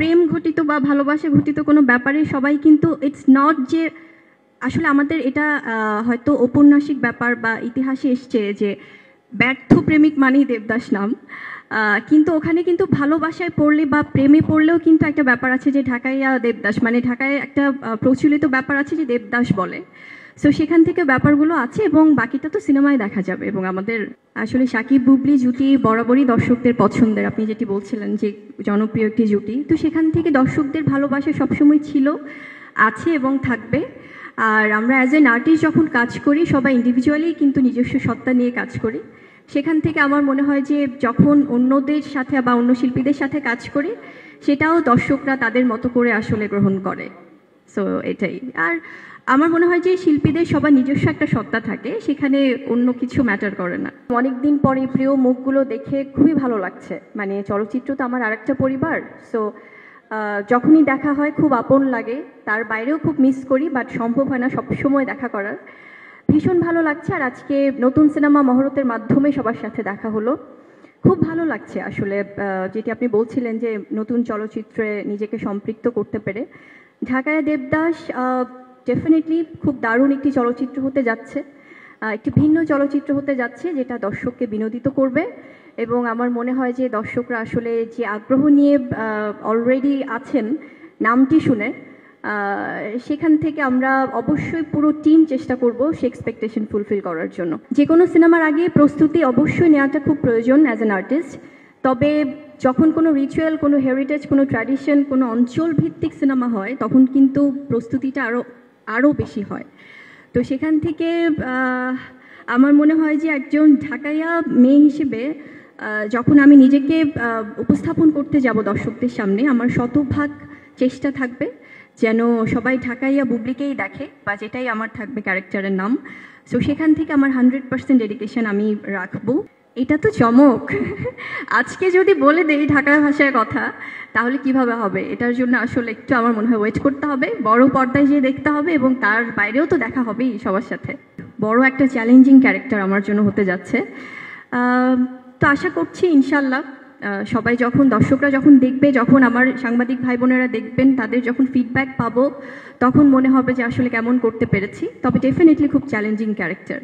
প্রেম ঘটিত বা ভালোবাসা ঘটিত কোনো ব্যাপারে সবাই কিন্তু ইটস নট যে আসলে আমাদের এটা হয়তো ঔপন্যাসিক ব্যাপার বা ইতিহাসে এসছে যে ব্যর্থ প্রেমিক মানেই দেবদাস নাম, কিন্তু ওখানে কিন্তু ভালোবাসায় পড়লে বা প্রেমে পড়লেও কিন্তু একটা ব্যাপার আছে যে ঢাকাইয়া দেবদাস, মানে ঢাকায় একটা প্রচলিত ব্যাপার আছে যে দেবদাস বলে। সো সেখান থেকে ব্যাপারগুলো আছে এবং বাকিটা তো সিনেমায় দেখা যাবে। এবং আমাদের আসলে সাকিব বুবলি জুটি বরাবরই দর্শকদের পছন্দের, আপনি যেটি বলছিলেন যে জনপ্রিয় একটি জুটি, তো সেখান থেকে দর্শকদের ভালোবাসা সবসময় ছিল, আছে এবং থাকবে। আর আমরা অ্যাজ এন আর্টিস্ট যখন কাজ করি সবাই ইন্ডিভিজুয়ালি কিন্তু নিজস্ব সত্তা নিয়ে কাজ করি। সেখান থেকে আমার মনে হয় যে যখন অন্যদের সাথে বা অন্য শিল্পীদের সাথে কাজ করি সেটাও দর্শকরা তাদের মতো করে আসলে গ্রহণ করে। সো এটাই। আর আমার মনে হয় যে শিল্পীদের সবার নিজস্ব একটা সত্তা থাকে, সেখানে অন্য কিছু ম্যাটার করে না। অনেকদিন পরে প্রিয় মুখগুলো দেখে খুবই ভালো লাগছে, মানে চলচ্চিত্র তো আমার আরেকটা পরিবার। সো যখনই দেখা হয় খুব আপন লাগে, তার বাইরেও খুব মিস করি, বাট সম্ভব হয় না সবসময় দেখা করার। ভীষণ ভালো লাগছে। আর আজকে নতুন সিনেমা মহরতের মাধ্যমে সবার সাথে দেখা হলো, খুব ভালো লাগছে আসলে। যেটি আপনি বলছিলেন যে নতুন চলচ্চিত্রে নিজেকে সম্পৃক্ত করতে পেরে, ঢাকায় দেবদাস ডেফিনেটলি খুব দারুণ একটি চলচ্চিত্র হতে যাচ্ছে, একটি ভিন্ন চলচ্চিত্র হতে যাচ্ছে যেটা দর্শককে বিনোদিত করবে। এবং আমার মনে হয় যে দর্শকরা আসলে যে আগ্রহ নিয়ে অলরেডি আছেন নামটি শুনে, সেখান থেকে আমরা অবশ্যই পুরো টিম চেষ্টা করব সে এক্সপেকটেশন ফুলফিল করার জন্য। যে কোনো সিনেমার আগে প্রস্তুতি অবশ্যই নেওয়াটা খুব প্রয়োজন অ্যাজ অ্যান আর্টিস্ট। তবে যখন কোনো রিচুয়াল, কোনো হেরিটেজ, কোনো ট্র্যাডিশন, কোনো অঞ্চল ভিত্তিক সিনেমা হয় তখন কিন্তু প্রস্তুতিটা আরও বেশি হয়। তো সেখান থেকে আমার মনে হয় যে একজন ঢাকাইয়া মেয়ে হিসেবে যখন আমি নিজেকে উপস্থাপন করতে যাব দর্শকদের সামনে, আমার শতভাগ চেষ্টা থাকবে যেন সবাই ঢাকাইয়া বুবলিকেই দেখে, বা যেটাই আমার থাকবে ক্যারেক্টারের নাম। সো সেখান থেকে আমার 100% ডেডিকেশন আমি রাখবো। এটা তো চমক। আজকে যদি বলে দেই ঢাকার ভাষায় কথা তাহলে কিভাবে হবে? এটার জন্য আসলে একটু আমার মনে হয় ওয়েট করতে হবে, বড় পর্দায় যেয়ে দেখতে হবে, এবং তার বাইরেও তো দেখা হবেই সবার সাথে। বড় একটা চ্যালেঞ্জিং ক্যারেক্টার আমার জন্য হতে যাচ্ছে। তো আশা করছি ইনশাল্লাহ সবাই যখন, দর্শকরা যখন দেখবে, যখন আমার সাংবাদিক ভাই বোনেরা দেখবেন, তাদের যখন ফিডব্যাক পাবো তখন মনে হবে যে আসলে কেমন করতে পেরেছি। তবে ডেফিনেটলি খুব চ্যালেঞ্জিং ক্যারেক্টার।